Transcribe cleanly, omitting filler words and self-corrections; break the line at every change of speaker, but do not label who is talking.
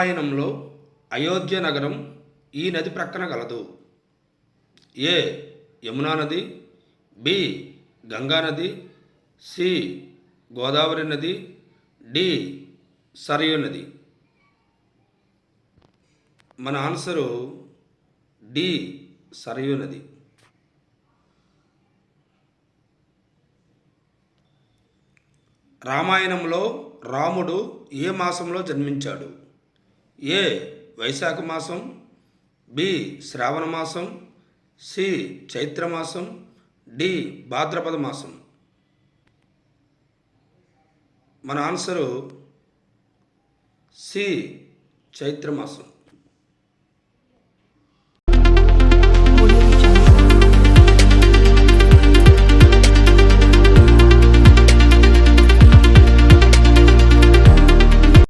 రామాయణంలో అయోధ్య నగరం ఈ నది ప్రక్కన గలదు? ఏ యమునా నది, బి గంగా నది, సి గోదావరి నది, డి సరయూ నది. మన ఆన్సరు డి సరయూ నది. రామాయణంలో రాముడు ఏ మాసంలో జన్మించాడు? ఏ వైశాఖ మాసం, బి శ్రావణ మాసం, సి చైత్రమాసం, డి భాద్రపద మాసం. మన ఆన్సరు సి చైత్రమాసం.